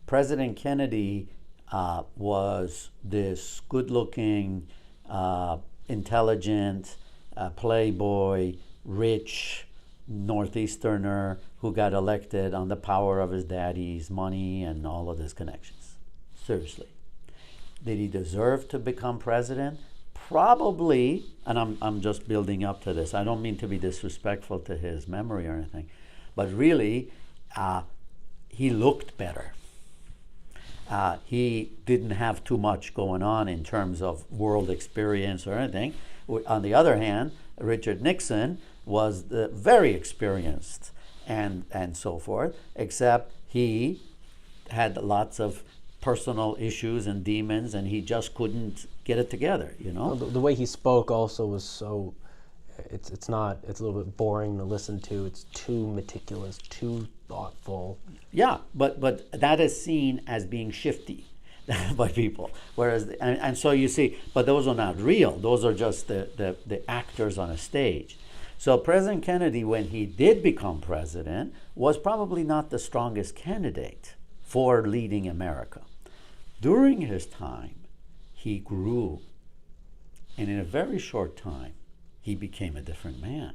President Kennedy was this good-looking, intelligent, playboy, rich Northeasterner who got elected on the power of his daddy's money and all of his connections. Seriously. Did he deserve to become president? Probably, and I'm just building up to this. I don't mean to be disrespectful to his memory or anything, but really, he looked better. He didn't have too much going on in terms of world experience or anything. On the other hand, Richard Nixon was very experienced and so forth, except he had lots of personal issues and demons, and he just couldn't get it together, you know? Well, the way he spoke also was so, it's a little bit boring to listen to. It's too meticulous, too thoughtful. Yeah, but that is seen as being shifty by people. Whereas, and so you see, but those are not real. Those are just the actors on a stage. So President Kennedy, when he did become president, was probably not the strongest candidate for leading America. During his time, he grew, and in a very short time, he became a different man.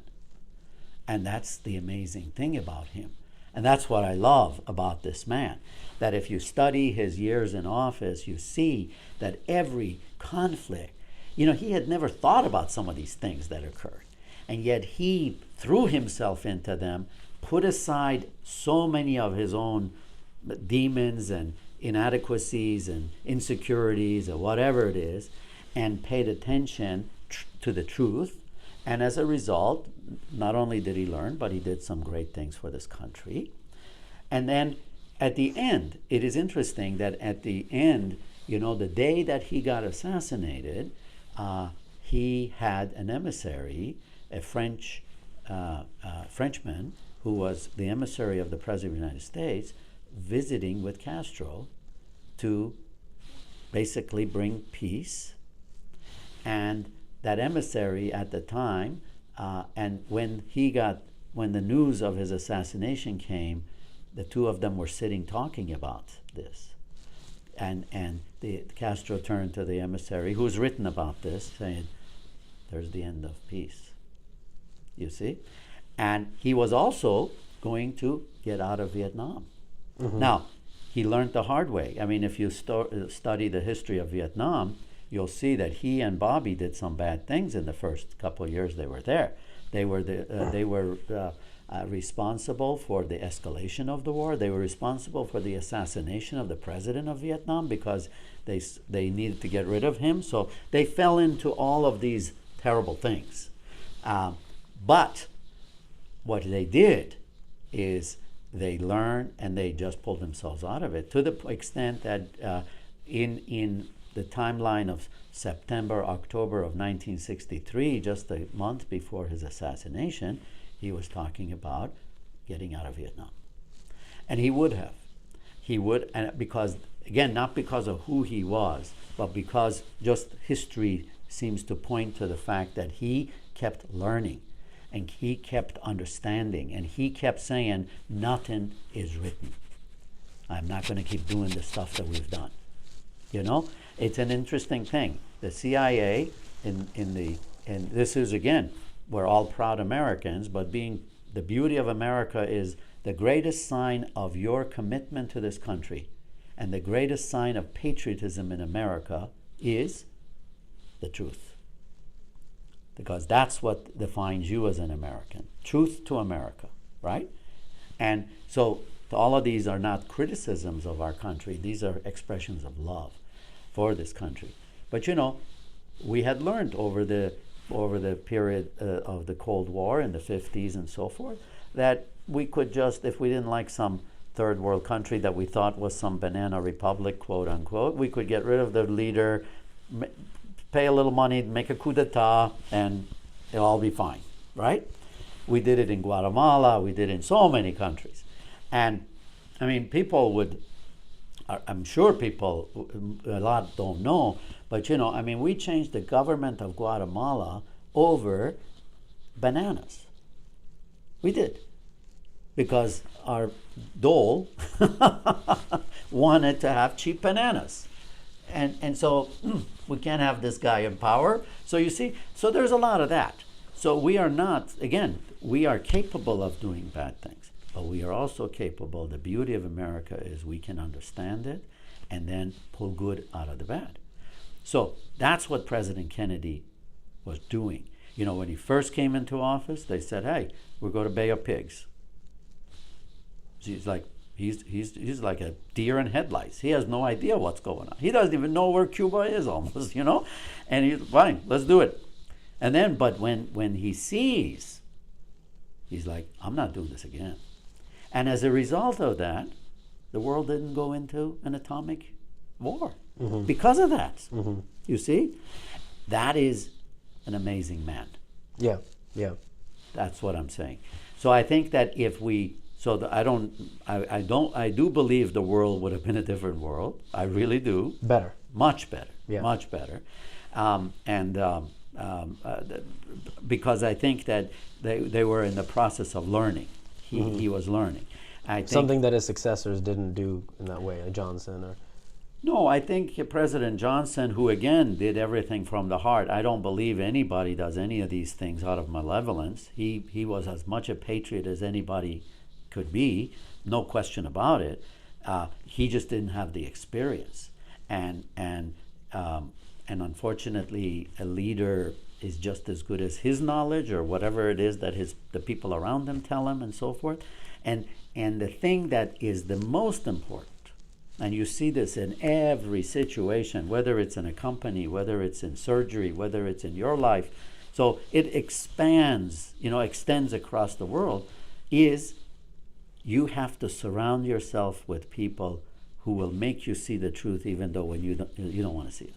And that's the amazing thing about him. And that's what I love about this man, that if you study his years in office, you see that every conflict, you know, he had never thought about some of these things that occurred. And yet he threw himself into them, put aside so many of his own demons and inadequacies and insecurities or whatever it is, and paid attention to the truth. And as a result, not only did he learn, but he did some great things for this country. And then at the end, it is interesting that at the end, you know, the day that he got assassinated, he had an emissary, a Frenchman, who was the emissary of the President of the United States, visiting with Castro to basically bring peace. And that emissary at the time, and when the news of his assassination came, the two of them were sitting talking about this. And the Castro turned to the emissary, who's written about this, saying, "There's the end of peace." You see? And he was also going to get out of Vietnam. Mm-hmm. Now, he learned the hard way. I mean, if you study the history of Vietnam, you'll see that he and Bobby did some bad things in the first couple of years they were there. They were responsible for the escalation of the war. They were responsible for the assassination of the president of Vietnam because they needed to get rid of him. So they fell into all of these terrible things. But what they did is they learned and they just pulled themselves out of it, to the extent that in the timeline of September, October of 1963, just a month before his assassination, he was talking about getting out of Vietnam. And he would have. He would, and because, again, not because of who he was, but because just history seems to point to the fact that he kept learning and he kept understanding and he kept saying, nothing is written. I'm not going to keep doing the stuff that we've done. You know, it's an interesting thing. The CIA, and this is, again, we're all proud Americans, but the beauty of America is the greatest sign of your commitment to this country and the greatest sign of patriotism in America is the truth. Because that's what defines you as an American. Truth to America, right? And so all of these are not criticisms of our country. These are expressions of love for this country. But you know, we had learned over the period of the Cold War in the 50s and so forth, that we could just, if we didn't like some third world country that we thought was some banana republic, quote unquote, we could get rid of the leader, pay a little money, make a coup d'etat, and it'll all be fine, right? We did it in Guatemala, we did it in so many countries. And I mean, people would, I'm sure people, a lot don't know, but you know, I mean, we changed the government of Guatemala over bananas. We did. Because our dole wanted to have cheap bananas. And so we can't have this guy in power. So you see, so there's a lot of that. So we are not, again, we are capable of doing bad things, but we are also capable, the beauty of America is we can understand it and then pull good out of the bad. So that's what President Kennedy was doing. You know, when he first came into office, they said, hey, we're going to Bay of Pigs. He's like, he's like a deer in headlights. He has no idea what's going on. He doesn't even know where Cuba is almost, you know? And he's fine, let's do it. And then, but when he sees, he's like, I'm not doing this again. And as a result of that, the world didn't go into an atomic war because of that. You see? That is an amazing man. Yeah, yeah. That's what I'm saying. So I think that if we, I do believe the world would have been a different world. I really do. Better. Much better. Yeah. Much better. Because I think that they were in the process of learning. He was learning. I think, something that his successors didn't do in that way, Johnson or... No, I think President Johnson, who again did everything from the heart, I don't believe anybody does any of these things out of malevolence. He was as much a patriot as anybody could be, no question about it. He just didn't have the experience, and unfortunately, a leader is just as good as his knowledge or whatever it is that the people around him tell him, and so forth. And the thing that is the most important, and you see this in every situation, whether it's in a company, whether it's in surgery, whether it's in your life, so it expands, extends across the world, is you have to surround yourself with people who will make you see the truth even though when you don't want to see it.